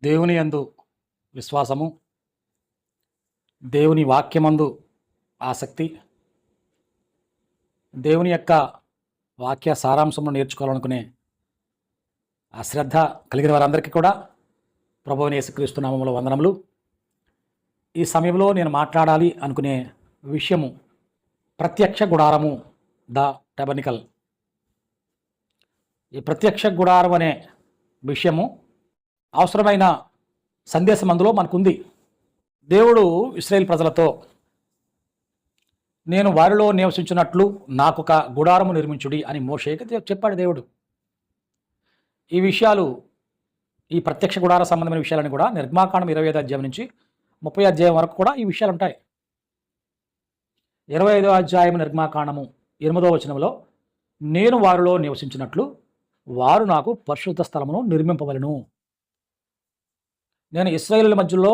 దేవుని యందు విశ్వాసము, దేవుని వాక్యమందు ఆసక్తి, దేవుని యొక్క వాక్య సారాంశమును నేర్చుకోవాలనుకునే ఆ శ్రద్ధ కలిగిన వారందరికీ కూడా ప్రభువుని యేసుక్రీస్తు నామములో వందనములు. ఈ సమయంలో నేను మాట్లాడాలి అనుకునే విషయము ప్రత్యక్ష గుడారము, ద టెబర్నికల్. ఈ ప్రత్యక్ష గుడారం అనే విషయము అవసరమైన సందేశం అందులో మనకుంది. దేవుడు ఇశ్రాయేలు ప్రజలతో నేను వారిలో నివసించినట్లు నాకొక గుడారము నిర్మించుడి అని మోషేకి చెప్పాడు దేవుడు. ఈ విషయాలు, ఈ ప్రత్యక్ష గుడార సంబంధమైన విషయాలని కూడా నిర్గమాకాండం 25వ అధ్యాయం నుంచి 30వ అధ్యాయం వరకు కూడా ఈ విషయాలు ఉంటాయి. 25వ అధ్యాయం నిర్గమాకాండము 8వ వచనంలో, నేను వారిలో నివసించినట్లు వారు నాకు పరిశుద్ధ స్థలమును నిర్మింపవలెను, నేను ఇశ్రాయేలుల మధ్యలో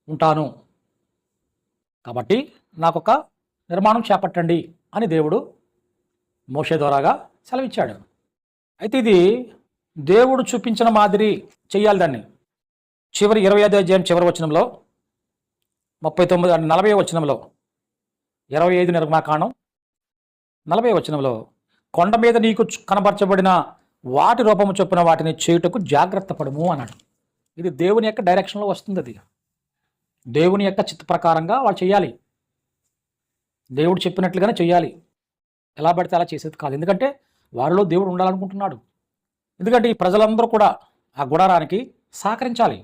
ఉంటాను కాబట్టి నాకొక నిర్మాణం చేపట్టండి అని దేవుడు మోషే ద్వారాగా సెలవిచ్చాడు. అయితే ఇది దేవుడు చూపించిన మాదిరి చెయ్యాలి. దాన్ని చివరి 25వ అధ్యాయం చివరి వచనంలో 40వ వచనంలో 25 నిర్గమాకాండం 40వ వచనంలో, కొండ మీద నీకు కనబరచబడిన వాటి రూపము చొప్పున వాటిని చేయుటకు జాగ్రత్త పడము అన్నాడు. ఇది దేవుని యొక్క డైరెక్షన్లో వస్తుంది. అది దేవుని యొక్క చిత్త ప్రకారంగా వాళ్ళు చేయాలి. దేవుడు చెప్పినట్లుగానే చేయాలి. ఎలా పడితే అలా చేసేది కాదు. ఎందుకంటే వారిలో దేవుడు ఉండాలనుకుంటున్నాడు. ఎందుకంటే ఈ ప్రజలందరూ కూడా ఆ గుడారానికి సహకరించాలి.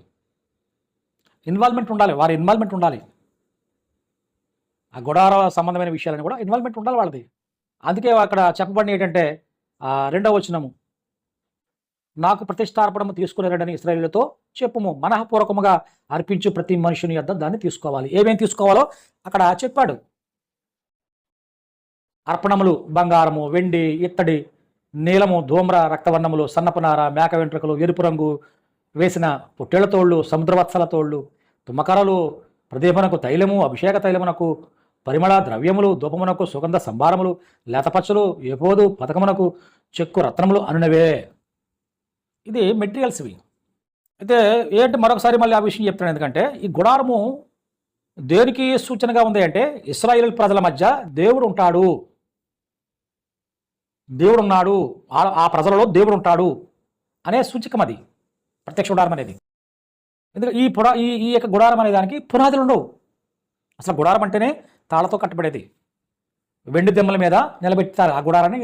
ఇన్వాల్వ్మెంట్ ఉండాలి, వారి ఇన్వాల్వ్మెంట్ ఉండాలి. ఆ గుడార సంబంధమైన విషయాలని కూడా ఇన్వాల్వ్మెంట్ ఉండాలి వాళ్ళది. అందుకే అక్కడ చెప్పబడిన ఏంటంటే 2వ వచనము, నాకు ప్రతిష్టార్పణము తీసుకునేరని ఇశ్రాయేలుతో చెప్పుము, మనఃపూర్వకముగా అర్పించు ప్రతి మనుషుని యొద్ద దాన్ని తీసుకోవాలి. ఏమేమి తీసుకోవాలో అక్కడ చెప్పాడు. అర్పణములు బంగారము, వెండి, ఇత్తడి, నీలము, ధూమ్ర, రక్తవర్ణములు, సన్నపనార, మేక వెంట్రుకలు, ఎరుపు రంగు వేసిన పొట్టేళ్ల తోళ్ళు, సముద్రవత్సల తోళ్ళు, తుమ్మకరలు, ప్రదీపనకు తైలము, అభిషేక తైలమునకు పరిమళ ద్రవ్యములు, ధూపమునకు సుగంధ సంభారములు, లేతపచ్చలు, ఏపోదు, పథకమునకు చెక్కు రత్నములు అనునవే. ఇది మెటీరియల్స్ ఇవి. అయితే ఏంటి, మరొకసారి మళ్ళీ ఆ విషయం చెప్తాను. ఎందుకంటే ఈ గుడారము దేనికి సూచనగా ఉంది అంటే, ఇశ్రాయేలు ప్రజల మధ్య దేవుడు ఉంటాడు, దేవుడు ఉన్నాడు, ఆ ప్రజలలో దేవుడు ఉంటాడు అనే సూచకం అది ప్రత్యక్ష గుడారం అనేది. ఎందుకంటే ఈ యొక్క గుడారం అనే దానికి పునాదులు ఉండవు. అసలు గుడారం అంటేనే తాళ్లతో కట్టబడేది. వెండి దెమ్మల మీద నిలబెట్టారు ఆ గుడారాన్ని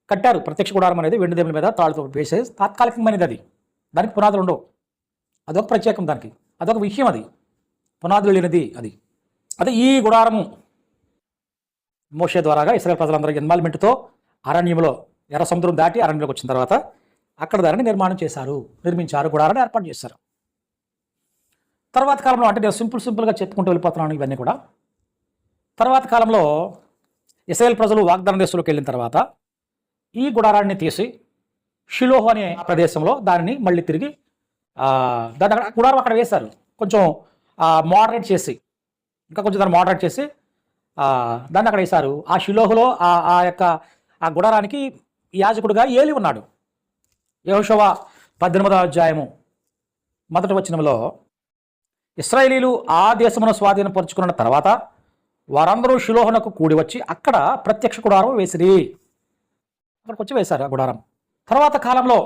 కట్టారు. ప్రత్యక్ష గుడారం అనేది వెండి దెమ్మల మీద తాళ్ళతో వేసే తాత్కాలికమైనది. అది దానికి పునాదులు ఉండవు. అదొక ప్రత్యేకం, దానికి అదొక విషయం. అది పునాదులు లేనిది. అదే ఈ గుడారము మోషే ద్వారాగా ఇశ్రాయేలు ప్రజలందరూ ఇన్వాల్వ్మెంట్తో అరణ్యంలో, ఎర్ర సముద్రం దాటి అరణ్యంలోకి వచ్చిన తర్వాత అక్కడ దాన్ని నిర్మించారు, గుడారాన్ని ఏర్పాటు చేశారు. తర్వాత కాలంలో, అంటే నేను సింపుల్గా చెప్పుకుంటూ వెళ్ళిపోతున్నాను ఇవన్నీ కూడా. తర్వాత కాలంలో ఇశ్రాయేలు ప్రజలు వాగ్దాన దేశంలోకి వెళ్ళిన తర్వాత ఈ గుడారాన్ని తీసి షిలోహు అనే ప్రదేశంలో దానిని మళ్ళీ తిరిగి దాన్ని గుడారం అక్కడ వేశారు. కొంచెం మోడరేట్ చేసి, ఇంకా కొంచెం దాన్ని మోడరేట్ చేసి దాన్ని అక్కడ వేశారు. ఆ షిలోహులో ఆ గుడారానికి యాజకుడుగా ఏలి ఉన్నాడు. యెహోషువ 18వ అధ్యాయము 1వ వచనంలో, ఇశ్రాయేలీలు ఆ దేశమును స్వాధీనపరుచుకున్న తర్వాత వారందరూ షిలోహునకు కూడి వచ్చి అక్కడ ప్రత్యక్ష గుడారం వేసిరి. అక్కడికి వచ్చి వేశారు ఆ గుడారం. తర్వాత కాలంలో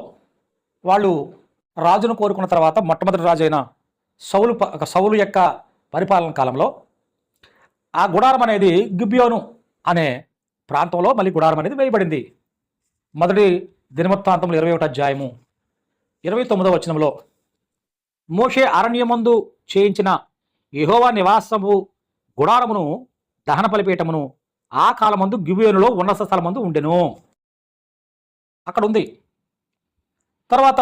వాళ్ళు రాజును కోరుకున్న తర్వాత, మొట్టమొదటి రాజు అయిన సౌలు యొక్క పరిపాలన కాలంలో ఆ గుడారం అనేది గిబియోను అనే ప్రాంతంలో మళ్ళీ గుడారం అనేది వేయబడింది. మొదటి దినవృత్తాంతములు 21వ అధ్యాయము 29వ వచనంలో, మోషే అరణ్యమందు చేయించిన యెహోవా నివాసము గుడారమును దహన బలిపీఠమును ఆ కాలమందు గిబియోనులో ఉన్నత స్థలమందు ఉండెను. అక్కడ ఉంది. తర్వాత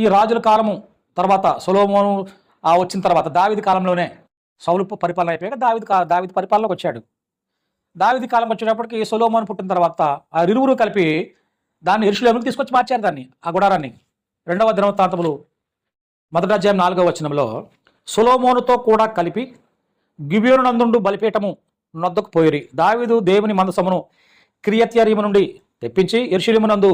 ఈ రాజుల కాలము తర్వాత సొలొమోను వచ్చిన తర్వాత దావీదు కాలంలోనే, సౌలు పరిపాలన అయిపోయాక దావీదు పరిపాలనకు వచ్చాడు. దావీదు కాలం వచ్చేటప్పటికి సొలొమోను పుట్టిన తర్వాత ఆ ఇరువురు కలిపి దాన్ని యెరూషలేముకు తీసుకొచ్చి మార్చారు దాన్ని, ఆ గుడారాన్ని. 2వ దినవృత్తాంతములు 1వ అధ్యాయం 4వ వచనంలో, సొలొమోనుతో కూడా కలిపి గిబియోను నందుండు బలిపీఠము నొద్దకు పోయిరి. దావీదు దేవుని మందసమును కిర్యత్యరీము నుండి తెప్పించి యెరూషలేము నందు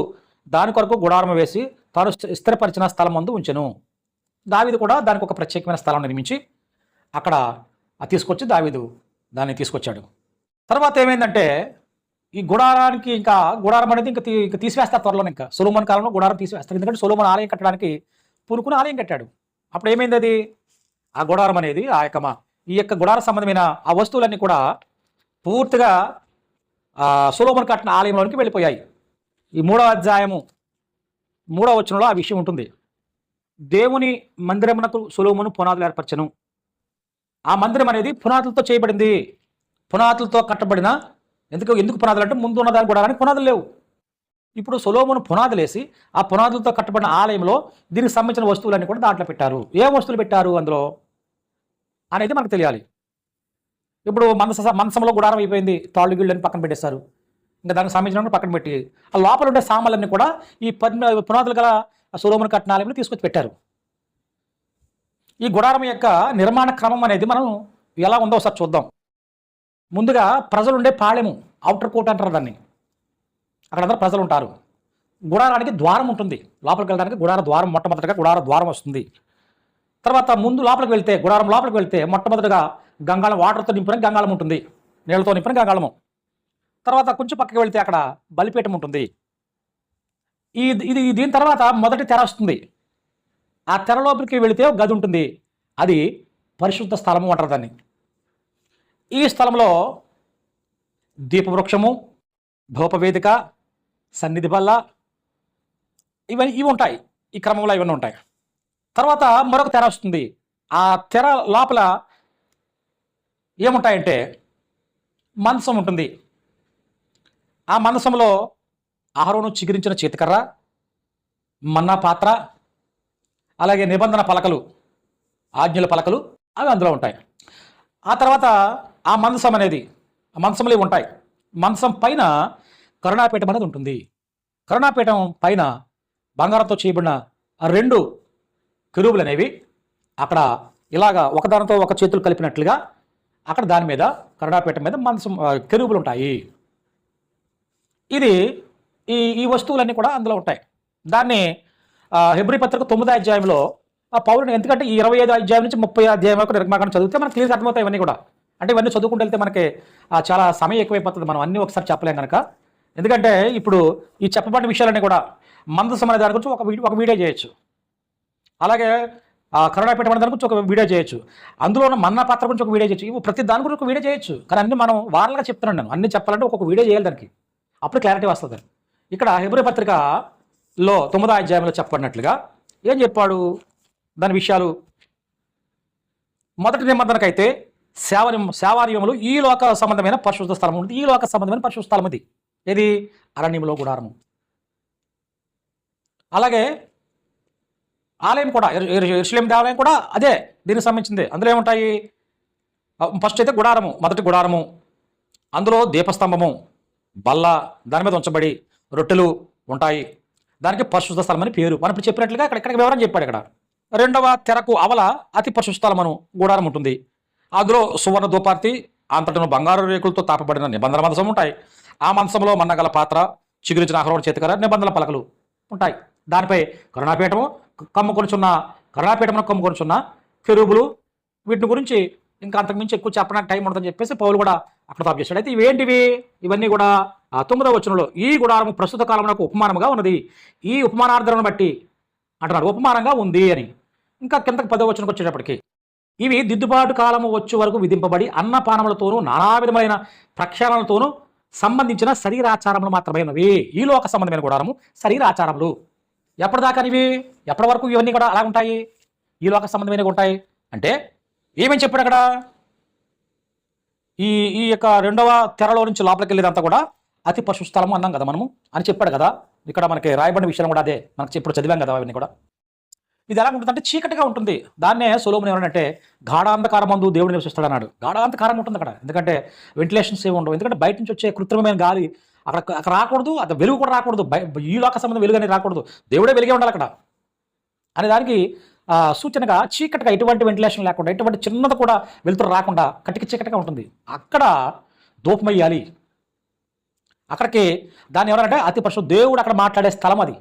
దాని కొరకు గుడారము వేసి తాను స్థిరపరిచిన స్థలం ముందు ఉంచెను. దావీదు కూడా దానికి ఒక ప్రత్యేకమైన స్థలం నిర్మించి అక్కడ తీసుకొచ్చి దావీదు దాన్ని తీసుకొచ్చాడు. తర్వాత ఏమైందంటే ఈ గుడారానికి ఇంకా గుడారం అనేది ఇంకా తీసివేస్తారు త్వరలో. ఇంకా సొలొమోను కాలంలో గుడారం తీసివేస్తారు. ఎందుకంటే సొలొమోను ఆలయం కట్టడానికి పూనుకుని ఆలయం కట్టాడు. అప్పుడు ఏమైంది అది ఆ గుడారం అనేది ఈ యొక్క గుడార సంబంధమైన ఆ వస్తువులన్నీ కూడా పూర్తిగా సొలొమోను కట్టిన ఆలయంలోనికి వెళ్ళిపోయాయి. ఈ 3వ అధ్యాయము 3వ వచనంలో ఆ విషయం ఉంటుంది. దేవుని మందిరమునకు సొలొమోను పునాదులు ఏర్పరచెను. ఆ మందిరం అనేది పునాదులతో చేయబడింది. పునాదులతో కట్టబడిన ఎందుకు పునాదులు అంటే ముందు ఉన్న దాని గుడారానికి పునాదులు లేవు. ఇప్పుడు సొలొమోను పునాదులు వేసి ఆ పునాదులతో కట్టబడిన ఆలయంలో దీనికి సంబంధించిన వస్తువులన్నీ కూడా దాంట్లో పెట్టారు. ఏ వస్తువులు పెట్టారు అందులో అనేది మనకు తెలియాలి. ఇప్పుడు మంచంలో గుడారం అయిపోయింది, తాళ్ళు గిళ్ళని పక్కన పెట్టేస్తారు. ఇంకా దానికి సంబంధించిన పక్కన పెట్టి ఆ లోపల ఉండే సామాన్లన్నీ కూడా ఈ పునాదులు గల సొలొమోను కట్టిన ఆలయంలో తీసుకొచ్చి పెట్టారు. ఈ గుడారం యొక్క నిర్మాణ క్రమం అనేది మనం ఎలా ఉందో ఒకసారి చూద్దాం. ముందుగా ప్రజలు ఉండే పాళెము, అవుటర్ కోట్ అంటారు దాన్ని. అక్కడ అందరూ ప్రజలు ఉంటారు. గుడారానికి ద్వారం ఉంటుంది. లోపలికి వెళ్ళడానికి గుడార ద్వారం, మొట్టమొదటిగా గుడార ద్వారం వస్తుంది. తర్వాత ముందు లోపలికి వెళ్తే గుడారం లోపలికి వెళ్తే మొట్టమొదటిగా గంగాళం, వాటర్తో నింపిన గంగాళం ఉంటుంది, నీళ్ళతో నింపిన గంగాళము. తర్వాత కొంచెం పక్కకి వెళ్తే అక్కడ బలిపీఠం ఉంటుంది. దీని తర్వాత మొదటి తెర వస్తుంది. ఆ తెర లోపలికి వెళితే ఒక గది ఉంటుంది. అది పరిశుద్ధ స్థలము అంటారు దాన్ని. ఈ స్థలంలో దీపవృక్షము, ధూపవేదిక, సన్నిధి బల్ల ఇవి ఉంటాయి. ఈ క్రమంలో ఇవన్నీ ఉంటాయి. తర్వాత మరొక తెర వస్తుంది. ఆ తెర లోపల ఏముంటాయంటే మంచం ఉంటుంది. ఆ మంచంలో అహరోను చిగురించిన చేతికర్ర, మన్నా పాత్ర, అలాగే నిబంధన పలకలు, ఆజ్ఞల పలకలు అవి అందులో ఉంటాయి. ఆ తర్వాత ఆ మంచం అనేది మంచంలో ఉంటాయి. మంచం పైన కరుణాపీఠం అనేది ఉంటుంది. కరుణాపీఠం పైన బంగారంతో చేయబడిన 2 కెరూబులు అనేవి అక్కడ ఇలాగా ఒకదానితో ఒక చేతులు కలిపినట్లుగా అక్కడ దాని మీద కరుణాపీఠం మీద మంచం కెరూబులు ఉంటాయి. ఇది ఈ వస్తువులన్నీ కూడా అందులో ఉంటాయి. దాన్ని హెబ్రీ పత్రిక 9వ అధ్యాయంలో పౌలుని, ఎందుకంటే ఈ 25వ అధ్యాయం నుంచి 30వ అధ్యాయం వరకు నిర్మాణం చదివితే మనకు క్లియర్గా అర్థమవుతాయి ఇవన్నీ కూడా. అంటే ఇవన్నీ చదువుకుంటూ వెళ్తే మనకి చాలా సమయం ఎక్కువైపోతుంది. మనం అన్నీ ఒకసారి చెప్పలేం కనుక. ఎందుకంటే ఇప్పుడు ఈ చెప్పబడిన విషయాలన్నీ కూడా మందసం అనే దాని గురించి ఒక వీడియో చేయొచ్చు. అలాగే కరుణాపీఠం అనే దాని గురించి ఒక వీడియో చేయొచ్చు. అందులో ఉన్న మన్నా పాత్ర గురించి ఒక వీడియో చేయొచ్చు. ప్రతి దాని గురించి ఒక వీడియో చేయొచ్చు. కానీ అన్ని మనం వారాలుగా చెప్తున్నాను. నేను అన్ని చెప్పాలంటే ఒక్కొక్క వీడియో చేయాలి దానికి. అప్పుడు క్లారిటీ వస్తుంది. ఇక్కడ హెబ్రీ పత్రికలో 9వ అధ్యాయంలో చెప్పబడినట్లుగా ఏం చెప్పాడు దాని విషయాలు. మొదటి నిబంధనకైతే సేవానియములు ఈ లోక సంబంధమైన పరిశుద్ధ స్థలం ఉంది. ఈ లోక సంబంధమైన పరిశుద్ధ స్థలం ఇది. ఏది? అరణ్యంలో గుడారము. అలాగే ఆలయం కూడా, యెరూషలేము దేవాలయం కూడా అదే దీనికి సంబంధించింది. అందులో ఏముంటాయి? ఫస్ట్ అయితే గుడారము, మొదటి గుడారము, అందులో దీపస్తంభము, బల్ల, దాని మీద ఉంచబడి రొట్టెలు ఉంటాయి. దానికి పరిశుద్ధ స్థలం అని పేరు. మనం ఇప్పుడు చెప్పినట్లుగా ఇక్కడ వివరం చెప్పాడు. ఇక్కడ 2వ తెరకు అవల అతి పరిశుద్ధ స్థలం అను గుడారం ఉంటుంది. అందులో సువర్ణ ధూపార్తి, అంతటను బంగారు రేకులతో తాపబడిన నిబంధన మంచం ఉంటాయి. ఆ మంచంలో మన్నగల పాత్ర, చిగురించిన అహరోను చేతికర, నిబంధన పలకలు ఉంటాయి. దానిపై కరుణాపీఠము కమ్ముకొనుచున్న కెరూబులు. వీటిని గురించి ఇంకా అంతకుమించి ఎక్కువ చెప్పడానికి టైం ఉంటుందని చెప్పేసి పౌలు కూడా అక్కడ తాపు చేశాడు. అయితే ఇవేంటివి? ఇవన్నీ కూడా 9వ వచనంలో ఈ గుడారము ప్రస్తుత కాలమునకు ఉపమానముగా ఉన్నది, ఈ ఉపమానార్థలను బట్టి అంటున్నాడు, ఉపమానంగా ఉంది అని. ఇంకా కిందకి 10వ వచనంకి వచ్చేటప్పటికి ఇవి దిద్దుబాటు కాలము వచ్చే వరకు విధింపబడి అన్నపానములతోనూ నానా విధమైన ప్రక్షాళనలతోనూ సంబంధించిన శరీరాచారములు మాత్రమే ఉన్నవి. ఈ లోక సంబంధమైన గుడారము శరీరాచారములు. ఎప్పటిదాకా ఇవి? ఎప్పటి వరకు ఇవన్నీ కూడా అలా ఉంటాయి? ఈ లోక సంబంధమైనవి ఉంటాయి. అంటే ఏమని చెప్పాడు అక్కడ? ఈ యొక్క 2వ తెరలో నుంచి లోపలికి వెళ్ళేదంతా కూడా అతి పరిశుద్ధ స్థలము అన్నాం కదా మనము అని చెప్పాడు కదా. ఇక్కడ మనకి రాయబడిన విషయం కూడా అదే, మనకి ఇప్పుడు చదివాం కదా అవన్నీ కూడా. ఇది ఎలా ఉంటుందంటే చీకటిగా ఉంటుంది. దాన్నే సొలొమోను ఏమనంటే గాఢాంధకారం మందు దేవుడు నివసిస్తాడు అన్నాడు. గాఢాంధకారం ఉంటుంది అక్కడ. ఎందుకంటే వెంటిలేషన్స్ ఏమి ఉండవు. ఎందుకంటే బయట నుంచి వచ్చే కృత్రిమమైన గాలి అక్కడ రాకూడదు. అది వెలుగు కూడా రాకూడదు. ఈ లోక సంబంధం వెలుగు అనేది రాకూడదు. దేవుడే వెలిగే ఉండాలి అక్కడ అనే దానికి సూచనగా చీకటిగా, ఎటువంటి వెంటిలేషన్ లేకుండా, ఎటువంటి చిన్నది కూడా వెలుతురు రాకుండా కటికి చీకటిగా ఉంటుంది. అక్కడ ధూపం వేయాలి. అక్కడికి దాన్ని ఎవరంటే అతి పరిశుద్ధ, దేవుడు అక్కడ మాట్లాడే స్థలం అది.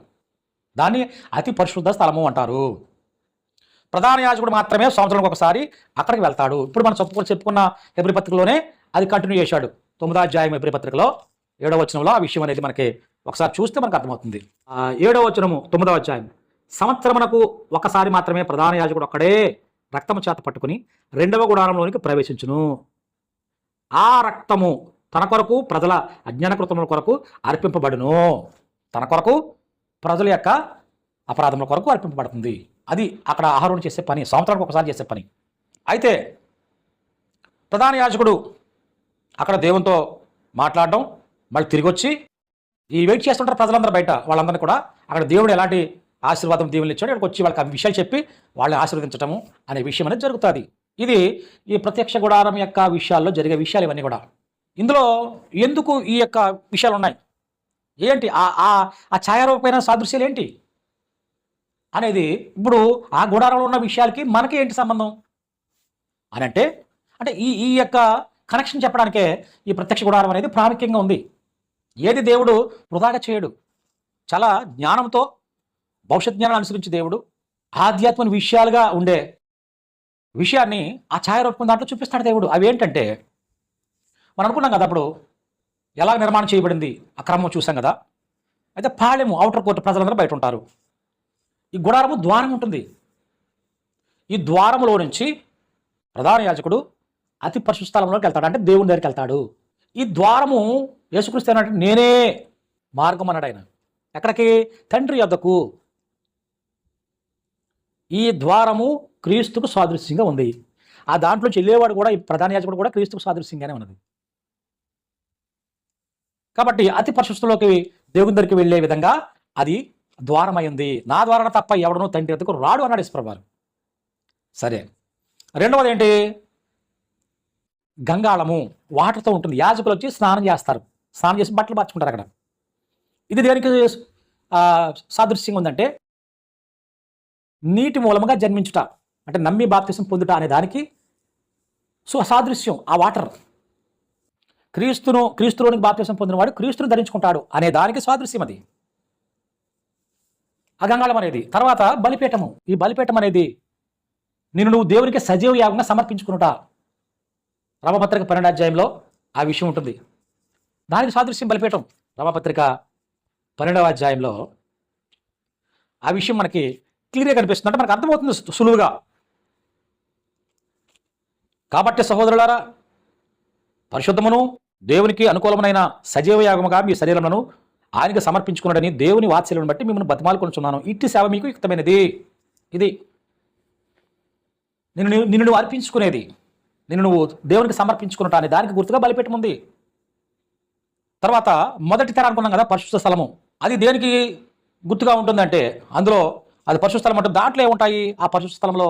దాన్ని అతి పరిశుద్ధ స్థలము అంటారు. ప్రధాన యాజకుడు మాత్రమే సంవత్సరానికి ఒకసారి అక్కడికి వెళ్తాడు. ఇప్పుడు మనం చెప్పుకున్న హెబ్రీ పత్రికలోనే అది కంటిన్యూ చేశాడు. 9వ అధ్యాయం హెబ్రీ పత్రికలో 7వ వచనంలో ఆ విషయం అనేది మనకి ఒకసారి చూస్తే మనకు అర్థమవుతుంది. 7వ వచనము 9వ అధ్యాయం, సంవత్సరమునకు ఒకసారి మాత్రమే ప్రధాన యాజకుడు ఒక్కడే రక్తము చేత పట్టుకుని 2వ గుడారంలోనికి ప్రవేశించును. ఆ రక్తము తన కొరకు ప్రజల అజ్ఞానకృతముల కొరకు అర్పింపబడును. తన కొరకు ప్రజల యొక్క అపరాధముల కొరకు అర్పింపబడుతుంది. అది అక్కడ ఆహారం చేసే పని, సంవత్సరానికి ఒకసారి చేసే పని. అయితే ప్రధాన యాజకుడు అక్కడ దేవునితో మాట్లాడడం, మళ్ళీ తిరిగి వచ్చి ఈ వెయిట్ చేస్తుంటారు ప్రజలందరూ బయట, వాళ్ళందరినీ కూడా అక్కడ దేవుడు ఎలాంటి ఆశీర్వాదం దేవుళ్ళు ఇచ్చాడు ఇక్కడికి వచ్చి వాళ్ళకి ఆ విషయాలు చెప్పి వాళ్ళని ఆశీర్వదించడము అనే విషయం అనేది జరుగుతుంది. ఇది ఈ ప్రత్యక్ష గుడారం యొక్క విషయాల్లో జరిగే విషయాలు ఇవన్నీ కూడా. ఇందులో ఎందుకు ఈ యొక్క విషయాలు ఉన్నాయి, ఏంటి ఆ ఛాయారూపమైన సాదృశ్యాలు ఏంటి అనేది, ఇప్పుడు ఆ గుడారంలో ఉన్న విషయాలకి మనకి ఏంటి సంబంధం అని అంటే ఈ యొక్క కనెక్షన్ చెప్పడానికే ఈ ప్రత్యక్ష గుడారం అనేది ప్రాముఖ్యంగా ఉంది. ఏది దేవుడు వృధాగా చేయడు. చాలా జ్ఞానంతో భవిష్యత్ జ్ఞానాన్ని అనుసరించి దేవుడు ఆధ్యాత్మిక విషయాలుగా ఉండే విషయాన్ని ఆ ఛాయారూపం దాంట్లో చూపిస్తాడు దేవుడు. అవి ఏంటంటే మనం అనుకున్నాం కదా, అప్పుడు ఎలా నిర్మాణం చేయబడింది ఆ క్రమం చూసాం కదా. అయితే పాళెము అవుటర్ కోర్టు ప్రజలందరూ బయట ఉంటారు. ఈ గుడారము ద్వారం ఉంటుంది. ఈ ద్వారములో నుంచి ప్రధాన యాజకుడు అతి పరిశుద్ధ స్థలంలోకి వెళ్తాడు, అంటే దేవుని దగ్గరికి వెళ్తాడు. ఈ ద్వారము యేసుక్రీస్తు అంటే నేనే మార్గం అన్నాడు ఆయన. ఎక్కడికి? తండ్రి యొద్దకు. ఈ ద్వారము క్రీస్తుకు సాదృశ్యంగా ఉంది. ఆ దాంట్లోంచి వెళ్ళేవాడు కూడా, ఈ ప్రధాన యాజకుడు కూడా క్రీస్తుకు సాదృశ్యంగానే ఉన్నది. కాబట్టి అతి పరిశుద్ధలోకి దేవుని దగ్గరికి వెళ్ళే విధంగా అది ద్వారమైంది. నా ద్వారా తప్ప ఎవడనో తండ్రి యొద్దకు రాడు అన్నాడు యేసుప్రభువు. సరే, రెండవది ఏంటి? గంగాళము వాటర్తో ఉంటుంది. యాజకులు వచ్చి స్నానం చేస్తారు, స్నానం చేసి బట్టలు మార్చుకుంటారు అక్కడ. ఇది దేనికి సాదృశ్యంగా ఉందంటే నీటి మూలముగా జన్మించుట, అంటే నమ్మి బాప్తిసం పొందుట అనే దానికి సాదృశ్యం ఆ వాటర్. క్రీస్తులోనికి బాప్తిసం పొందినవాడు క్రీస్తును ధరించుకుంటాడు అనే దానికి సాదృశ్యం అది ఆ గంగాళం అనేది. తర్వాత బలిపీఠము. ఈ బలిపీఠం అనేది నువ్వు దేవునికి సజీవ యాగంగా సమర్పించుకునుట. రోమాపత్రిక 12వ అధ్యాయంలో ఆ విషయం ఉంటుంది. దానికి సాదృశ్యం బలిపీఠం. రోమాపత్రిక 12వ అధ్యాయంలో ఆ విషయం మనకి క్లియర్గా కనిపిస్తుంది, అంటే మనకు అర్థమవుతుంది సులువుగా. కాబట్టి సహోదరులారా, పరిశుద్ధమును దేవునికి అనుకూలమైన సజీవ యాగముగా మీ శరీరములను ఆయనకి సమర్పించుకున్నాడని దేవుని వాత్సల్యం బట్టి మిమ్మల్ని బతిమాలుకొనుచున్నాను. ఇట్టి సేవ మీకు యుక్తమైనది. ఇది నిన్ను నువ్వు అర్పించుకునేది, నిన్ను నువ్వు దేవునికి సమర్పించుకున్నట్టు అనే దానికి గుర్తుగా బలిపీఠం ఉంది. తర్వాత మొదటి తెర అనుకున్నాం కదా, పరిశుద్ధ స్థలము. అది దేనికి గుర్తుగా ఉంటుందంటే అందులో అది పరిశుద్ధ స్థలం అంటే దాంట్లో ఏముంటాయి? ఆ పరిశుద్ధ స్థలంలో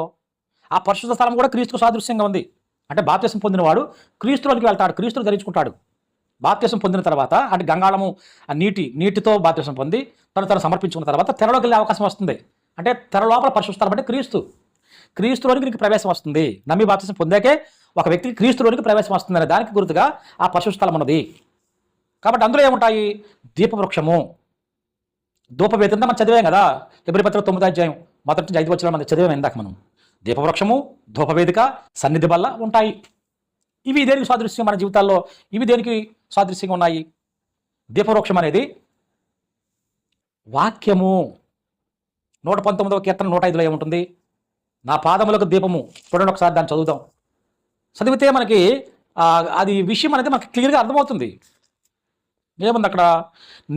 ఆ పరిశుద్ధ స్థలం కూడా క్రీస్తుకు సాదృశ్యంగా ఉంది. అంటే బాప్తిసం పొందినవాడు క్రీస్తులోనికి వెళ్తాడు, క్రీస్తును ధరించుకుంటాడు. బాప్తిసం పొందిన తర్వాత అంటే గంగాళము ఆ నీటితో బాప్తిసం పొంది తను సమర్పించుకున్న తర్వాత తెరలోకి వెళ్ళే అవకాశం వస్తుంది. అంటే తెర లోపల పరిశుద్ధ స్థలం అంటే క్రీస్తులోనికి నీకు ప్రవేశం వస్తుంది. నమ్మి బాప్తిసం పొందాకే ఒక వ్యక్తికి క్రీస్తులోనికి ప్రవేశం వస్తుంది అనే దానికి గుర్తుగా ఆ పరిశుద్ధ స్థలం ఉన్నది. కాబట్టి అందులో ఏముంటాయి? దీపవృక్షము, ధూపవేది అంతా మనం చదివాం కదా. హెబ్రీ పత్రిక 9వ అధ్యాయం 1-5 వచనాలు మనం చదివాం ఇందాక మనం. దీపవృక్షము, ధూపవేదిక, సన్నిధి బల్ల ఉంటాయి. ఇవి దేనికి సాదృశ్యం మన జీవితాల్లో? ఇవి దేనికి సాదృశ్యంగా ఉన్నాయి? దీపవృక్షం అనేది వాక్యము. 119వ కీర్తన 105లో ఏముంటుంది? నా పాదములకు దీపము. చూడండి ఒకసారి దాన్ని చదువుదాం. చదివితే మనకి అది విషయం అనేది మనకి క్లియర్గా అర్థమవుతుంది. ఏముంది అక్కడ?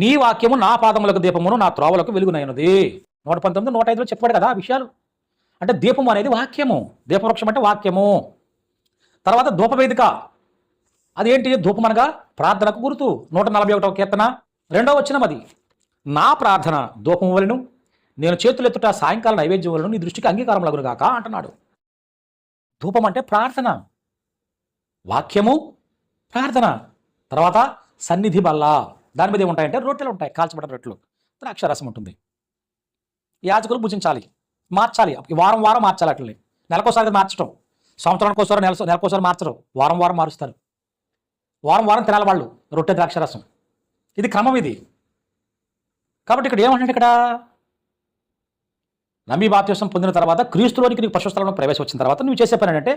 నీ వాక్యము నా పాదములకు దీపమును, నా త్రోవలకు వెలుగునైనది. 119, 105లో చెప్పాడు కదా ఆ విషయాలు. అంటే దీపము అనేది వాక్యము, దీపవృక్షం అంటే వాక్యము. తర్వాత ధూపవేదిక, అదేంటి? ధూపం అనగా ప్రార్థనకు గుర్తు. 141వ కీర్తన 2వ వచనం అది. నా ప్రార్థన ధూపము వలెను, నేను చేతులెత్తుట సాయంకాల నైవేద్యం వలన నీ దృష్టికి అంగీకారం లగునుగాక అంటున్నాడు. ధూపం అంటే ప్రార్థన, వాక్యము, ప్రార్థన. తర్వాత సన్నిధి బల్ల, దాని మీద ఏముంటాయంటే రొట్టెలు ఉంటాయి, కాల్చబడిన రొట్టెలు, ద్రాక్షారసం ఉంటుంది. యాజకులు భుజించాలి, మార్చాలి, వారం వారం మార్చాలి. అట్లనే నెలకోసారి మార్చడం, సంవత్సరానికి ఒకసారి నెలకోసారి మార్చడం, వారం వారం మారుస్తారు. వారం వారం తినాలి వాళ్ళు రొట్టె ద్రాక్షారసం. ఇది క్రమం ఇది. కాబట్టి ఇక్కడ ఏమంటే ఇక్కడ నమ్మి బాప్తిసం పొందిన తర్వాత క్రీస్తులోనికి నీకు పరిశుద్ధ స్థలంలో ప్రవేశం వచ్చిన తర్వాత నువ్వు చేసే పని ఏంటంటే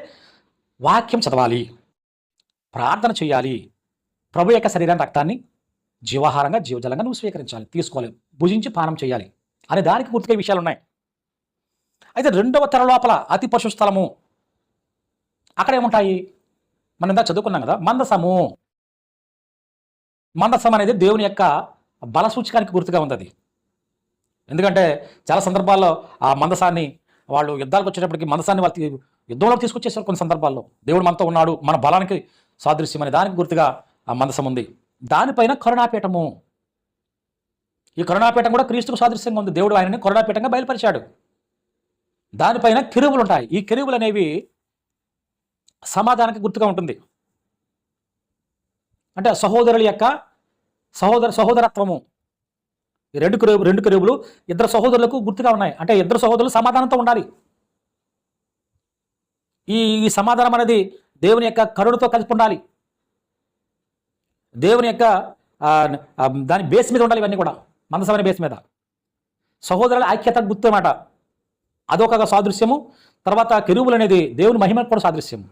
వాక్యం చదవాలి, ప్రార్థన చేయాలి, ప్రభు యొక్క శరీరాన్ని రక్తాన్ని జీవాహారంగా జీవజలంగా నువ్వు స్వీకరించాలి, తీసుకోవాలి, భుజించి పానం చేయాలి అనే దానికి గుర్తుగా విషయాలు ఉన్నాయి. అయితే రెండవ తెర లోపల అతి పరిశుద్ధ స్థలము, అక్కడ ఏముంటాయి? మనం ఇందా చదువుకున్నాం కదా, మందసము. మందసం అనేది దేవుని యొక్క బల సూచకానికి గుర్తుగా ఉంది అది. ఎందుకంటే చాలా సందర్భాల్లో ఆ మందసాన్ని వాళ్ళు యుద్ధాలకు వచ్చేటప్పటికి మందసాన్ని వాళ్ళు యుద్ధంలో తీసుకొచ్చేసారు. కొన్ని సందర్భాల్లో దేవుడు మనతో ఉన్నాడు, మన బలానికి సాదృశ్యం అనే దానికి గుర్తుగా ఆ మందసం ఉంది. దానిపైన కరుణాపీఠము, ఈ కరుణాపీఠం కూడా క్రీస్తుకు సాదృశ్యంగా ఉంది. దేవుడు ఆయనని కరుణాపీఠంగా బయలుపరిచాడు. దానిపైన కెరూబులు ఉంటాయి. ఈ కెరూబులు అనేవి సమాధానానికి గుర్తుగా ఉంటుంది. అంటే సహోదరుల యొక్క సహోదరత్వము. ఈ రెండు కెరూబులు ఇద్దరు సహోదరులకు గుర్తుగా ఉన్నాయి. అంటే ఇద్దరు సహోదరులు సమాధానంతో ఉండాలి. ఈ సమాధానం అనేది దేవుని యొక్క కరుణతో కలిపి ఉండాలి. దేవుని యొక్క దాని బేస్ మీద ఉండాలి. ఇవన్నీ కూడా మందసమైన బేస్ మీద. సహోదరుల ఐక్యత గుర్తు అన్నమాట, అదొక సాదృశ్యము. తర్వాత కెరూబులు అనేది దేవుని మహిమకు కూడా సాదృశ్యము.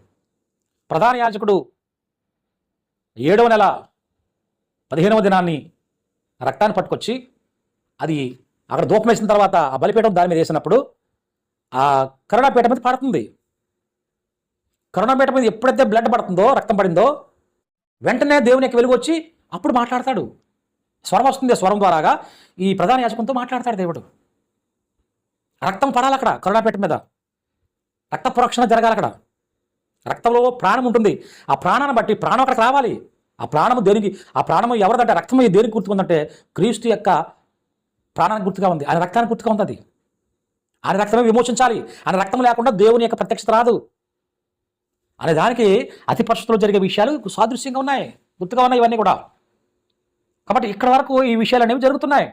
ప్రధాన యాజకుడు 7వ నెల 15వ దినాన్ని రక్తాన్ని పట్టుకొచ్చి అది అక్కడ ధూపం వేసిన తర్వాత ఆ బలిపీఠం దాని మీద వేసినప్పుడు ఆ కరుణాపీఠం మీద పడుతుంది. కరుణాపీఠం మీద ఎప్పుడైతే బ్లడ్ పడుతుందో, రక్తం పడిందో, వెంటనే దేవుని యొక్క వెలుగు వచ్చి అప్పుడు మాట్లాడతాడు. స్వరం వస్తుంది. స్వరం ద్వారాగా ఈ ప్రధాన యాజకునితో మాట్లాడతాడు దేవుడు. రక్తం పడాలి అక్కడ కరుణాపీఠం మీద, రక్త ప్రోక్షణ జరగాలి. అక్కడ రక్తంలో ప్రాణం ఉంటుంది. ఆ ప్రాణాన్ని బట్టి ప్రాణం అక్కడికి రావాలి. ఆ ప్రాణము దేనికి, ఆ ప్రాణము ఎవరిదంటే రక్తం దేనికి గుర్తుకుందంటే క్రీస్తు యొక్క ప్రాణానికి గుర్తుగా ఉంది. ఆయన రక్తానికి గుర్తుగా ఉంది. అది ఆయన రక్తమే విమోచించాలి. ఆయన రక్తం లేకుండా దేవుని యొక్క ప్రత్యక్షత రాదు అనే దానికి అతి పరిశుద్ధంలో జరిగే విషయాలు సాదృశ్యంగా ఉన్నాయి, గుర్తుగా ఉన్నాయి ఇవన్నీ కూడా. కాబట్టి ఇక్కడ వరకు ఈ విషయాలు అనేవి జరుగుతున్నాయి.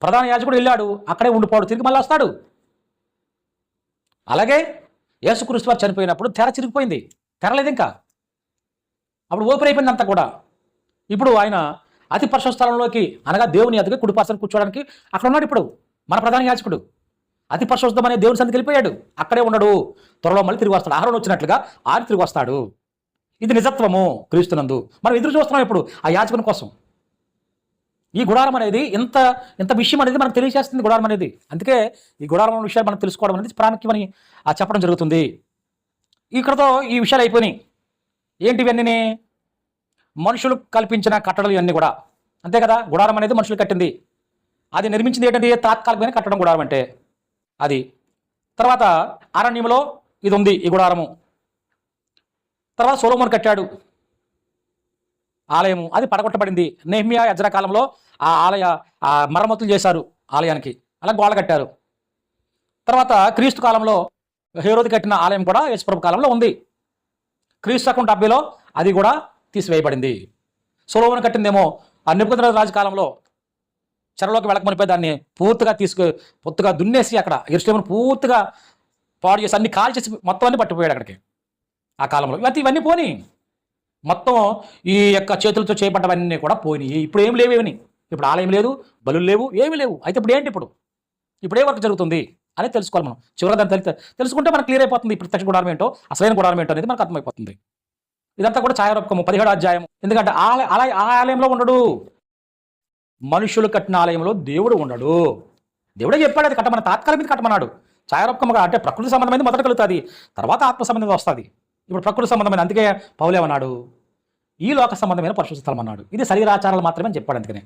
ప్రధాన యాజకుడు వెళ్ళాడు, అక్కడే ఉండిపోడు, తిరిగి మళ్ళీ వస్తాడు. అలాగే యేసుక్రీస్తు వారు చనిపోయినప్పుడు తెర చిరిగిపోయింది, తెరలేదు ఇంకా, అప్పుడు ఓపెన్ అయిపోయింది అంతా కూడా. ఇప్పుడు ఆయన అతి పరిశుద్ధ స్థలంలోకి, అనగా దేవుని ఎదుగు కుడిపార్శ్వన కూర్చోడానికి అక్కడ ఉన్నాడు. ఇప్పుడు మన ప్రధాన యాజకుడు అతి పరిశుద్ధమనే దేవుని సన్నిధికి వెళ్ళిపోయాడు, అక్కడే ఉన్నాడు. త్వరలో మళ్ళీ తిరిగి వస్తాడు. ఆహారం వచ్చినట్లుగా ఆయన తిరిగి వస్తాడు. ఇది నిజత్వము క్రీస్తునందు. మనం ఎదురు చూస్తున్నాం ఇప్పుడు ఆ యాజకుని కోసం. ఈ గుడారం అనేది ఎంత విషయం అనేది మనకు తెలియజేస్తుంది గుడారం అనేది. అందుకే ఈ గుడారం విషయాలు మనం తెలుసుకోవడం అనేది ప్రాముఖ్యమని చెప్పడం జరుగుతుంది. ఇక్కడతో ఈ విషయాలు అయిపోయినాయి. ఏంటివన్నీ? మనుషులు కల్పించిన కట్టడలు ఇవన్నీ కూడా అంతే కదా. గుడారం అనేది మనుషులు కట్టింది. అది నిర్మించింది ఏంటంటే తాత్కాలికమైన కట్టడం గుడారం అంటే అది. తర్వాత అరణ్యంలో ఇది ఉంది ఈ గుడారము. తర్వాత సొలొమోను కట్టాడు ఆలయము, అది పడగొట్టబడింది. నెహెమ్యా ఎజ్రా కాలంలో ఆ మరమ్మతులు చేశారు ఆలయానికి, అలా గోడ కట్టారు. తర్వాత క్రీస్తు కాలంలో హేరోదు కట్టిన ఆలయం కూడా యేసుప్రభు కాలంలో ఉంది. క్రీస్తు శకం 70లో అది కూడా తీసివేయబడింది. సొలొమోను కట్టిందేమో ఆ నెబుకద్నెజరు రాజు కాలంలో చెరలోకి వెళ్ళకమనిపోయి దాన్ని పూర్తిగా దున్నేసి అక్కడ యెరూషలేమును పూర్తిగా పాడు చేసి అన్ని కాల్ చేసి మొత్తం అన్ని పట్టిపోయాడు అక్కడికి ఆ కాలంలో. ఇవన్నీ పోని మొత్తం ఈ యొక్క చేతులతో చేయబడ్డవన్నీ కూడా పోయినాయి. ఇప్పుడు ఏం లేవు ఇవన్నీ. ఇప్పుడు ఆలయం లేదు, బలులు లేవు, ఏమీ లేవు. అయితే ఇప్పుడు ఏంటి? ఇప్పుడు ఏ వర్క్ జరుగుతుంది అనేది తెలుసుకోవాలి మనం. చివరిగా దాన్ని తెలుసుకుంటే మనకు క్లియర్ అయిపోతుంది. ఈ ప్రత్యక్ష గుడారం ఏంటో, అసలైన గుడారం ఏంటో అనేది మనకు అర్థమైపోతుంది. ఇదంతా కూడా ఛాయారూపకము 17వ అధ్యాయం. ఎందుకంటే ఆ ఆలయంలో ఉండడు, మనుషులు కట్టిన ఆలయంలో దేవుడు ఉండడు. దేవుడే చెప్పాడు అది కట్టమని, తాత్కాలిక మీద కట్టమన్నాడు. ఛాయారూపకముగా అంటే ప్రకృతి సంబంధమైనది మొదట కలుగుతుంది, తర్వాత ఆత్మ సంబంధం వస్తుంది. ఇప్పుడు ప్రకృతి సంబంధమైన, అందుకే పౌలేమన్నాడు ఈ లోక సంబంధమైన పరిశుద్ధ స్థలం అన్నాడు. ఇది శరీరాచారాలు మాత్రమే అని చెప్పాడు. అందుకనే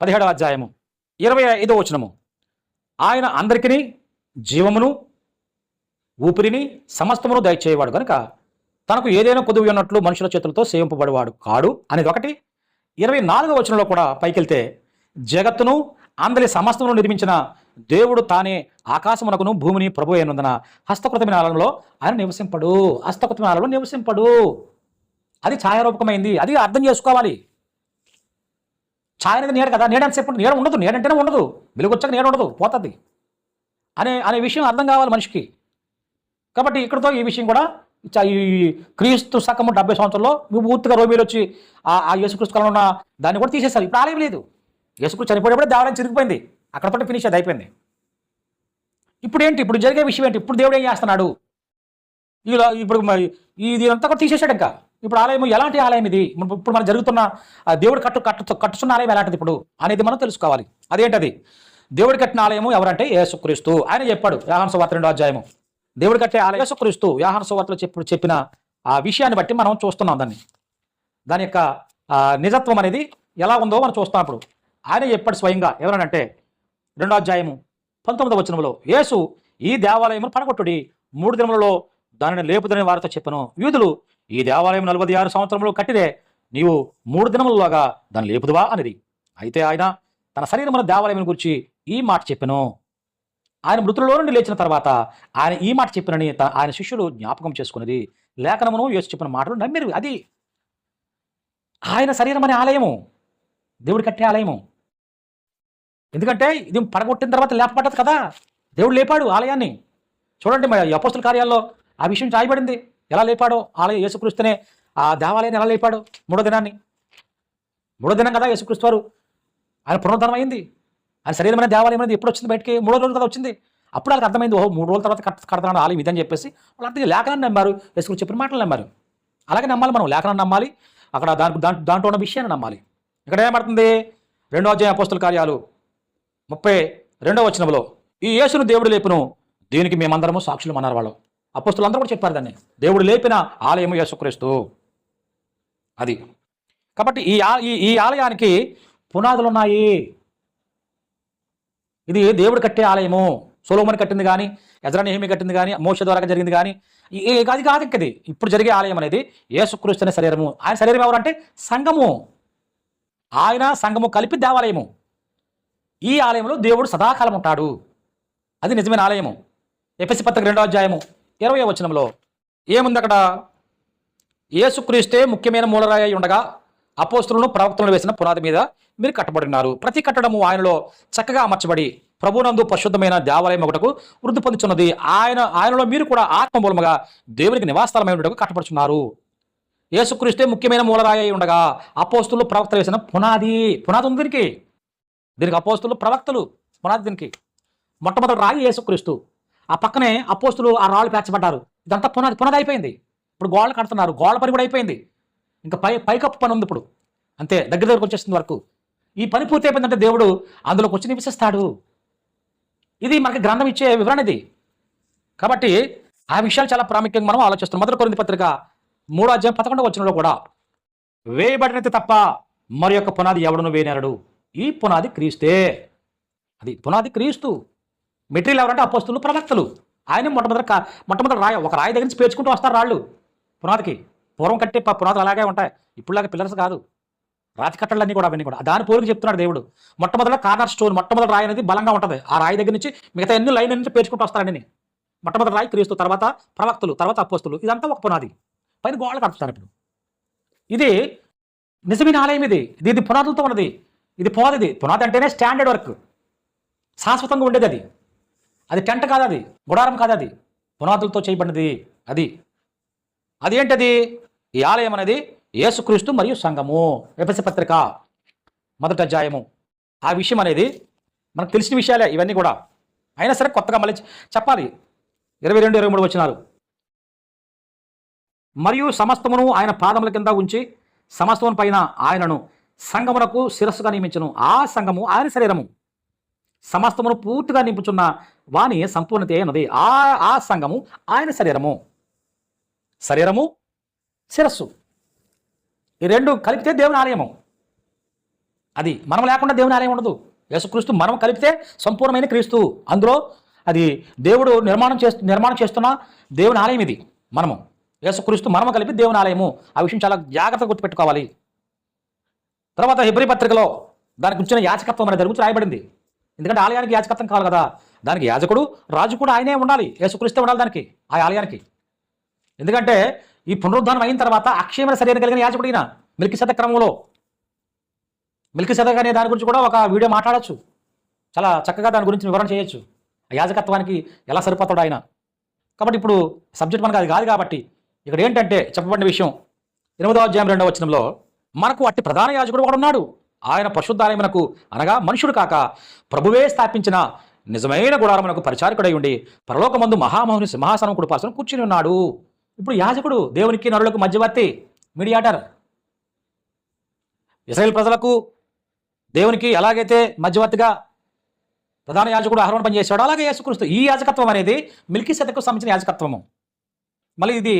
17వ అధ్యాయము 25వ వచనము, ఆయన అందరికీ జీవమును ఊపిరిని సమస్తమును దయచేయవాడు కనుక తనకు ఏదైనా కొదువు ఉన్నట్లు మనుషుల చేతులతో సేవింపబడేవాడు కాడు అనేది ఒకటి. 24వ వచనంలో కూడా పైకెళ్తే, జగత్తును అందరి సమస్తమును నిర్మించిన దేవుడు తానే ఆకాశమునకును భూమిని ప్రభు అయినందున హస్తకృతమైన ఆలయంలో ఆయన నివసింపడు. హస్తకృతమైన ఆలయంలో నివసింపడు. అది ఛాయారూపకమైంది. అది అర్థం చేసుకోవాలి. ఛాయ అనేది నీడ కదా, నీడ అంతసేపు నీడ ఉండదు, నీడంటేనే ఉండదు, వెలుగు వచ్చాక నీడ ఉండదు, పోతుంది అనే విషయం అర్థం కావాలి మనిషికి. కాబట్టి ఇక్కడతో ఈ విషయం కూడా ఈ క్రీస్తు శకము 70 సంవత్సరంలో పూర్తిగా రోమిలు వచ్చి ఆ యేసుక్రీస్తు కాలంలో ఉన్న దాన్ని కూడా తీసేస్తారు. ఇప్పుడు ఆలయం లేదు. యేసుక్రీస్తు చనిపోయేటప్పుడే దేవాలయం చిరిగిపోయింది, అక్కడతో ఫినిష్ అది అయిపోయింది. ఇప్పుడు ఏంటి, ఇప్పుడు జరిగే విషయం ఏంటి, ఇప్పుడు దేవుడు ఏం చేస్తున్నాడు? ఇలా ఇప్పుడు ఇది అంతా కూడా తీసేసాడు. ఇంకా ఇప్పుడు ఆలయం ఎలాంటి ఆలయం ఇది, ఇప్పుడు మనం జరుగుతున్న దేవుడు కట్టుతున్న ఆలయం ఎలాంటిది ఇప్పుడు అనేది మనం తెలుసుకోవాలి. అదేంటది? దేవుడు కట్టిన ఆలయము ఎవరంటే యేసుక్రీస్తు. ఆయన చెప్పాడు యోహాను సువార్త 2వ అధ్యాయము. దేవుడు కట్టే ఆలయం యేసుక్రీస్తు. యోహాను సువార్తలో చెప్పిన ఆ విషయాన్ని బట్టి మనం చూస్తున్నాం దాని యొక్క నిజత్వం అనేది ఎలా ఉందో మనం చూస్తాం. అప్పుడు ఆయన చెప్పాడు స్వయంగా, ఎవరనంటే 2వ అధ్యాయము 19వ వచనంలో, యేసు ఈ దేవాలయమును పడగొట్టుడి, 3 దినములలో దానిని లేపుదని వారితో చెప్పను. యూదులు ఈ దేవాలయం 46 సంవత్సరములు కట్టిదే, నీవు 3 దినములలోగా దాన్ని లేపుదువా అనేది. అయితే ఆయన తన శరీరమున దేవాలయం గురించి ఈ మాట చెప్పెను. ఆయన మృతులలో నుండి లేచిన తర్వాత ఆయన ఈ మాట చెప్పినని ఆయన శిష్యులు జ్ఞాపకం చేసుకున్నది. లేఖనమును యేసు చెప్పిన మాటలు నమ్మిరు. అది ఆయన శరీరం అనే ఆలయము, దేవుడు కట్టే ఆలయము. ఎందుకంటే ఇది పడగొట్టిన తర్వాత లేపబడ్డది కదా, దేవుడు లేపాడు ఆలయాన్ని. చూడండి మరి అపోస్తుల కార్యాల్లో ఆ విషయం రాయబడింది, ఎలా లేపాడో ఆలయం. యేసుక్రీస్తునే ఆ దేవాలయాన్ని ఎలా లేపాడో, 3వ దినం కదా యేసుక్రీస్తు వారు ఆయన పునరుద్ధరణ అయింది. ఆయన శరీరం అనే దేవాలయం అనేది ఎప్పుడు వచ్చింది బయటికి? 3వ రోజు కదా వచ్చింది. అప్పుడు వాళ్ళకి అర్థమైంది, 3 రోజుల తర్వాత కడతాను ఆలయం ఇదని చెప్పేసి వాళ్ళు అర్థం లేఖనాన్ని నమ్మారు, యేసుక్రీస్తు చెప్పిన మాటలు నమ్మారు. అలాగే నమ్మాలి మనం, లేఖనాన్ని నమ్మాలి, అక్కడ దాంట్లో ఉన్న విషయాన్ని నమ్మాలి. ఇక్కడ ఏమడుతుంది? 2వ అధ్యాయం అపోస్తుల కార్యాలు 32వ వచనంలో, ఈ యేసును దేవుడు లేపును, దీనికి మేమందరము సాక్షులు అన్నారు వాళ్ళు. అపోస్తులందరూ కూడా చెప్పారు దాన్ని, దేవుడు లేపిన ఆలయము యేసుక్రీస్తు. అది కాబట్టి ఈ ఆలయానికి పునాదులు ఉన్నాయి. ఇది దేవుడు కట్టే ఆలయము. సొలొమోను కట్టింది కానీ, ఎజ్రా నెహెమీయా కట్టింది కానీ, మోషే ద్వారా జరిగింది కానీ అది కాదు. ఇంకది ఇప్పుడు జరిగే ఆలయం అనేది యేసుక్రీస్తు అనే శరీరము. ఆయన శరీరం ఎవరంటే సంఘము. ఆయన సంఘము కలిపి దేవాలయము. ఈ ఆలయంలో దేవుడు సదాకాలం ఉంటాడు. అది నిజమైన ఆలయము. ఎఫెసీ పత్రిక 2వ అధ్యాయము 20వ వచనంలో ఏముంది అక్కడ? యేసుక్రీస్తే ముఖ్యమైన మూలరాయి అయి ఉండగా అపోస్తులను ప్రవక్తలను వేసిన పునాది మీద మీరు కట్టబడినారు. ప్రతి కట్టడము ఆయనలో చక్కగా అమర్చబడి ప్రభునందు పరిశుద్ధమైన దేవాలయం ఒకటకు వృద్ధి పొందుతున్నది. ఆయనలో మీరు కూడా ఆత్మ మూలముగా దేవునికి నివాసస్థలమై ఉండటకు కట్టబడుచున్నారు. యేసుక్రీస్తే ముఖ్యమైన మూలరాయి అయి ఉండగా అపోస్తులు ప్రవక్తలు వేసిన పునాది ఉంది దీనికి అపోస్తులు ప్రవక్తలు పునాది. దీనికి మొట్టమొదటి రాయి యేసుక్రీస్తు. ఆ పక్కనే అపోస్తులు ఆ రాళ్ళు పేర్చబడ్డారు. ఇదంతా పునాది అయిపోయింది. ఇప్పుడు గోడలు కడుతున్నారు, గోడల పని కూడా అయిపోయింది. ఇంకా పైకప్పు పని ఉంది ఇప్పుడు, అంతే, దగ్గరకు వచ్చేస్తుంది వరకు. ఈ పని పూర్తి అయిపోయిందంటే దేవుడు అందులోకి వచ్చి నివసిస్తాడు. ఇది మనకి గ్రంథం ఇచ్చే వివరణ ఇది. కాబట్టి ఆ విషయాలు చాలా ప్రాముఖ్యంగా మనం ఆలోచిస్తాం. 1 కొరింథీ పత్రిక 3వ అధ్యాయం 11వ వచనంలో కూడా, వేయబడినది తప్ప మరి యొక్క పునాది ఎవడును వేయనేరడు, ఈ పునాది క్రీస్తే. అది పునాది క్రీస్తు. మెటీరియల్ ఎవరంటే అపోస్తులు ప్రవక్తలు. ఆయన మొట్టమొదటి రాయి, ఒక రాయి దగ్గర నుంచి పేర్చుకుంటూ వస్తారు రాళ్ళు పునాదికి. పూర్వం కట్టే పునాదులు అలాగే ఉంటాయి, ఇప్పుడులాగా పిల్లర్స్ కాదు, రాతి కట్టలన్నీ కూడా అవన్నీ కూడా దాని పోలికి చెప్తున్నాడు దేవుడు. మొట్టమొదటి కార్నర్ స్టోన్, మొట్టమొదటి రాయి అనేది బలంగా ఉంటుంది. ఆ రాయి దగ్గర నుంచి మిగతా ఎన్ని లైన్ నుంచి పేర్చుకుంటూ వస్తారండి. మొట్టమొదటి రాయి క్రీస్తు, తర్వాత ప్రవక్తలు, తర్వాత అపోస్తులు. ఇదంతా ఒక పునాది. పైన గోడలు కడుతున్నారు ఇప్పుడు. ఇది నిజమైన ఆలయం. ఇది పునాదులతో ఉన్నది. ఇది పోదది. పునాది అంటేనే స్టాండర్డ్ వర్క్, శాశ్వతంగా ఉండేది. అది టెంట్ కాదు, అది గుడారం కాదు, అది పునాదులతో చేయబడినది. అది ఏంటది? ఈ ఆలయం అనేది యేసుక్రీస్తు మరియు సంఘము. ఎఫెసీ పత్రిక 1వ అధ్యాయము. ఆ విషయం అనేది మనకు తెలిసిన విషయాలే ఇవన్నీ కూడా. అయినా సరే కొత్తగా మళ్ళీ చెప్పాలి. 22, 23 వచనాలు. మరియు సమస్తమును ఆయన పాదముల కింద ఉంచి సమస్తమును పైన ఆయనను సంఘమునకు శిరస్సుగా నియమించును. ఆ సంఘము ఆయన శరీరము. సమస్తమును పూర్తిగా నింపుచున్న వాని సంపూర్ణత అయినది. ఆ సంఘము ఆయన శరీరము శిరస్సు. ఈ రెండు కలిపితే దేవుని ఆలయము. అది మనం లేకుండా దేవుని ఆలయం ఉండదు. యేసుక్రీస్తు మనం కలిపితే సంపూర్ణమైన క్రీస్తు. అందులో అది దేవుడు నిర్మాణం చేస్తున్న దేవుని ఆలయం ఇది. మనము యేసుక్రీస్తు మనము కలిపి దేవుని ఆలయము. ఆ విషయం చాలా జాగ్రత్తగా గుర్తుపెట్టుకోవాలి. తర్వాత హెబ్రీ పత్రికలో దానికి గురించిన యాజకత్వం అనేది గురించి రాయబడింది. ఎందుకంటే ఆలయానికి యాజకత్వం కావాలి కదా, దానికి యాజకుడు రాజు కూడా ఆయనే ఉండాలి, యేసుక్రీస్తే ఉండాలి దానికి, ఆ ఆలయానికి. ఎందుకంటే ఈ పునరుద్ధానం అయిన తర్వాత అక్షయమైన శరీరం కలిగిన యాజకుడు ఈయన మెల్కీసెదెకు క్రమంలో. మెల్కీసెదెకు అనే దాని గురించి కూడా ఒక వీడియో మాట్లాడచ్చు, చాలా చక్కగా దాని గురించి వివరణ చేయొచ్చు. ఆ యాజకత్వానికి ఎలా సరిపోతాడు ఆయన. కాబట్టి ఇప్పుడు సబ్జెక్ట్ మనకు అది కాదు. కాబట్టి ఇక్కడ ఏంటంటే చెప్పబడిన విషయం 8వ అధ్యాయం 2వ వచనంలో, మనకు అట్టి ప్రధాన యాజకుడు ఒకడు ఉన్నాడు, ఆయన పరిశుద్ధాలయమునకు అనగా మనుషుడు కాక ప్రభువే స్థాపించిన నిజమైన గుడారమునకు పరిచారకుడై ఉండి పరలోకమందు మహామహుని సింహాసనం కుడిపార్శ్వన కూర్చుని ఉన్నాడు. ఇప్పుడు యాజకుడు దేవునికి నరులకు మధ్యవర్తి, మీడియాటర్. ఇశ్రాయేలు ప్రజలకు దేవునికి ఎలాగైతే మధ్యవర్తిగా ప్రధాన యాజకుడు అహరోను పనిచేశాడు, అలాగే యేసుక్రీస్తు. ఈ యాజకత్వం అనేది మెల్కీసెదెకుకు సంబంధించిన యాజకత్వము. మళ్ళీ ఇది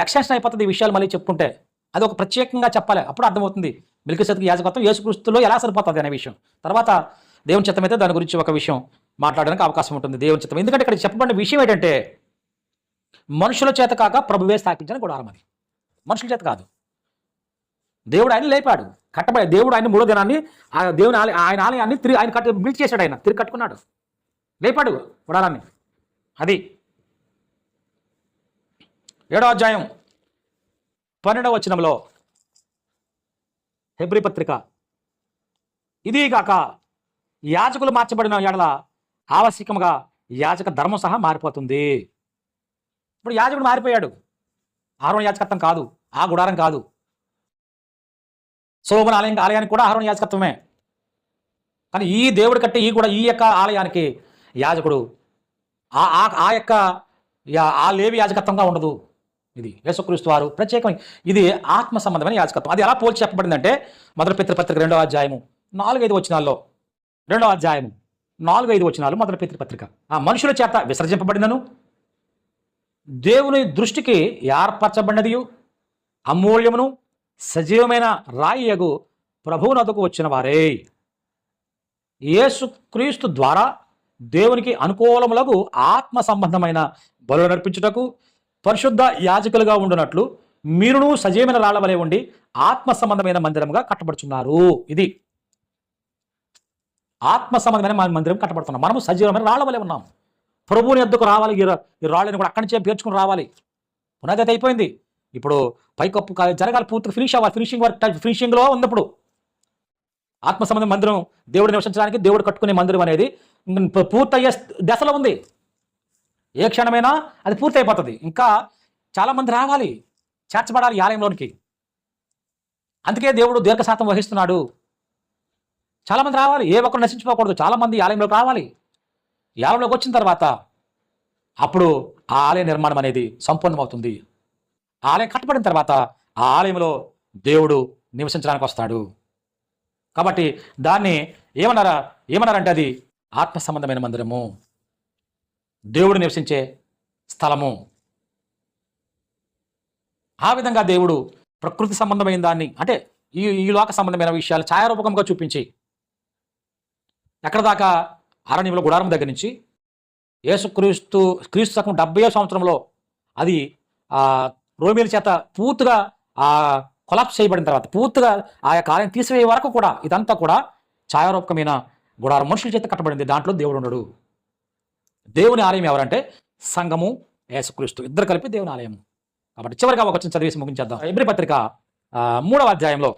ఎక్స్టెన్షన్ అయిపోతుంది ఈ విషయాలు మళ్ళీ చెప్పుకుంటే. అది ఒక ప్రత్యేకంగా చెప్పాలి, అప్పుడు అర్థమవుతుంది మెల్కీసెదెకు యాజకత్వం యేసుక్రీస్తులో ఎలా సరిపోతుంది అనే విషయం. తర్వాత దేవుని చిత్తం అయితే దాని గురించి ఒక విషయం మాట్లాడడానికి అవకాశం ఉంటుంది, దేవుని చిత్తం. ఎందుకంటే ఇక్కడ చెప్పబడిన విషయం ఏంటంటే మనుషుల చేత కాక ప్రభువే స్థాపించిన గుడారం. అది మనుషుల చేత కాదు, దేవుడు ఆయన లేపాడు, కట్టబడి దేవుడు ఆయన మూడో దినాన్ని ఆ దేవుని ఆయన ఆలయాన్ని తిరిగి ఆయన బిల్డ్ చేశాడు, ఆయన తిరిగి కట్టుకున్నాడు, లేపాడు గుడారాన్ని. అది 7వ అధ్యాయం 12వ వచనంలో హెబ్రీ పత్రిక, ఇది కాక యాజకులు మార్చబడిన ఎడల ఆవశ్యకంగా యాజక ధర్మం సహా మారిపోతుంది. ఇప్పుడు యాజకుడు మారిపోయాడు, అహరోను యాజకత్వం కాదు, ఆ గుడారం కాదు. సొలొమోను ఆలయానికి కూడా అహరోను యాజకత్వమే. కానీ ఈ దేవుడు కట్టే ఈ యొక్క ఆలయానికి యాజకుడు ఆ యొక్క ఆ లేవి యాజకత్వంగా ఉండదు. ఇది యేసుక్రీస్తు వారు ప్రత్యేకమైన, ఇది ఆత్మ సంబంధమైన యాజకత్వం. అది ఎలా పోల్చి చెప్పబడిందంటే మొదటి పత్రిక 2వ అధ్యాయము 4-5 వచనాల్లో, 2వ అధ్యాయము 4-5 వచనాలు మొదటి పత్రిక. ఆ మనుషుల చేత విసర్జింపబడినను దేవుని దృష్టికి ఏర్పరచబడినది అమూల్యమును సజీవమైన రాయియగు ప్రభువునొద్దకు వచ్చిన వారే యేసుక్రీస్తు ద్వారా దేవునికి అనుకూలములకు ఆత్మ సంబంధమైన బలులు నర్పించుటకు పరిశుద్ధ యాజకులుగా ఉండునట్లు మీరును సజీవమైన రాళ్ల వలె ఉండి ఆత్మ సంబంధమైన మందిరముగా కట్టబడుచున్నారు. ఇది ఆత్మ సంబంధమైన మందిరం కట్టబడుతున్నాం. మనము సజీవమైన రాళ్ల వలె ఉన్నాం. ప్రభువుని ఎద్దుకు రావాలి, ఈ రాళ్ళని కూడా అక్కడి నుంచే పేర్చుకుని రావాలి. పునాది అయితే అయిపోయింది, ఇప్పుడు పైకప్పు జరగాలి, పూర్తిగా ఫినిష్ అవ్వాలి. ఫినిషింగ్లో ఉంది. ఇప్పుడు ఆత్మ సంబంధ మందిరం దేవుడు నివసించడానికి దేవుడు కట్టుకునే మందిరం అనేది పూర్తయ్యే దశలో ఉంది. ఏ క్షణమైనా అది పూర్తి అయిపోతుంది. ఇంకా చాలామంది రావాలి, చేర్చబడాలి ఈ ఆలయంలోనికి. అందుకే దేవుడు దీర్ఘశాతం వహిస్తున్నాడు. చాలామంది రావాలి, ఏ ఒక్కరు నశించిపోకూడదు. చాలామంది ఈ ఆలయంలోకి రావాలి. ఈ ఆలయంలోకి వచ్చిన తర్వాత అప్పుడు ఆ ఆలయ నిర్మాణం అనేది సంపూర్ణమవుతుంది. ఆలయం కట్టబడిన తర్వాత ఆ ఆలయంలో దేవుడు నివసించడానికి వస్తాడు. కాబట్టి దాన్ని ఏమన్నారంటే అది ఆత్మ సంబంధమైన మందిరము, దేవుడు నివసించే స్థలము. ఆ విధంగా దేవుడు ప్రకృతి సంబంధమైన దాన్ని, అంటే ఈ లోక సంబంధమైన విషయాలు ఛాయారూపకంగా చూపించి ఎక్కడ దాకా అరణ్యంలో గుడారం దగ్గర నుంచి క్రీస్తు శకం 70వ సంవత్సరంలో అది రోమీల చేత పూర్తిగా కొలాప్స్ చేయబడిన తర్వాత, పూర్తిగా ఆ యొక్క ఆలయం తీసివేయ వరకు కూడా ఇదంతా కూడా ఛాయారూపకమైన గుడారం, మనుషుల చేత కట్టబడింది. దాంట్లో దేవుడు ఉండడు. దేవుని ఆలయం ఎవరంటే సంఘము, యేసుక్రీస్తు, ఇద్దరు కలిపి దేవుని ఆలయం. కాబట్టి చివరిగా ఒక చిన్న చదివేసి ముగించేద్దాం. హెబ్రీ పత్రిక 3వ అధ్యాయంలో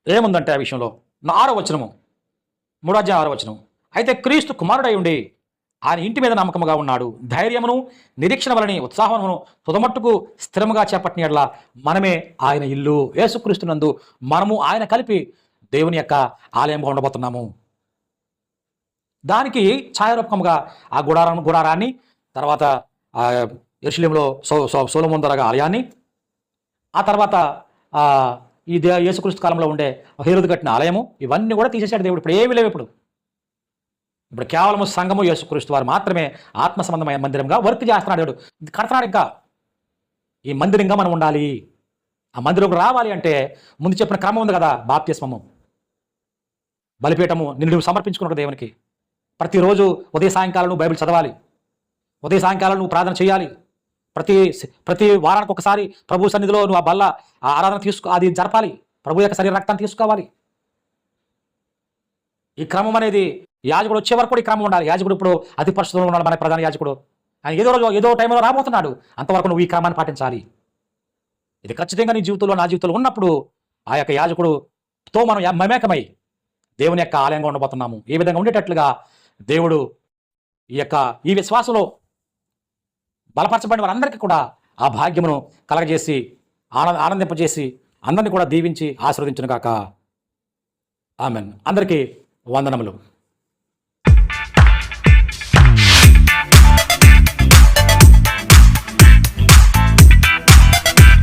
ఏముందంటే ఆ విషయంలో 6వ వచనము, 3వ అధ్యాయం 6వ వచనం, అయితే క్రీస్తు కుమారుడై ఉండి ఆయన ఇంటి మీద నమ్మకముగా ఉన్నాడు, ధైర్యమును నిరీక్షణ వలని ఉత్సాహమును తుదమట్టుకు స్థిరముగా చేపట్టిన యెడల మనమే ఆయన ఇల్లు, యేసుక్రీస్తునందు మనము ఆయన కలిపి దేవుని యొక్క ఆలయంగా ఉండబోతున్నాము. దానికి ఛాయారూపకంగా ఆ గుడారాన్ని, తర్వాత యెరూషలేములో సొలొమోను దొర ఆలయాన్ని, ఆ తర్వాత ఈ యేసుక్రీస్తు కాలంలో ఉండే హేరోదు కట్టిన ఆలయము, ఇవన్నీ కూడా తీసేశాడు దేవుడు. ఇప్పుడు ఏమీ లేవు. ఇప్పుడు కేవలము సంఘము, యేసుక్రీస్తు వారు మాత్రమే ఆత్మ సంబంధమైన మందిరంగా వర్క్ చేస్తున్నాడు. దేవుడు కడుతున్నాడు. ఇంకా ఈ మందిరంగా మనం ఉండాలి. ఆ మందిరంకు రావాలి అంటే ముందు చెప్పిన క్రమం ఉంది కదా, బాప్తిస్మము, బలిపీఠము, నిన్ను సమర్పించుకున్నాడు దేవునికి. ప్రతిరోజు ఉదయ సాయంకాలం నువ్వు బైబిల్ చదవాలి, ఉదయ సాయంకాలం నువ్వు ప్రార్థన చేయాలి. ప్రతి వారానికి ఒకసారి ప్రభు సన్నిధిలో నువ్వు ఆ బల్ల ఆరాధన అది జరపాలి. ప్రభు యొక్క శరీర రక్తాన్ని తీసుకోవాలి. ఈ క్రమం అనేది యాజకుడు వచ్చే వరకు కూడా ఈ క్రమం ఉండాలి. యాజకుడు ఇప్పుడు అతి పరిశుద్ధంలో ఉన్నాడు, మన ప్రధాన యాజకుడు. ఆయన ఏదో టైంలో రాబోతున్నాడు, అంతవరకు నువ్వు ఈ క్రమాన్ని పాటించాలి. ఇది ఖచ్చితంగా నీ జీవితంలో, నా జీవితంలో ఉన్నప్పుడు ఆ యొక్క యాజకుడుతో మనం మమేకమై దేవుని యొక్క ఆలయంగా ఉండబోతున్నాము. ఈ విధంగా ఉండేటట్లుగా దేవుడు ఈ విశ్వాసంలో బలపరచబడిన వారందరికీ కూడా ఆ భాగ్యమును కలగజేసి ఆనందింపజేసి అందరినీ కూడా దీవించి ఆశీర్వదించును గాక. ఆమెన్. అందరికీ వందనములు.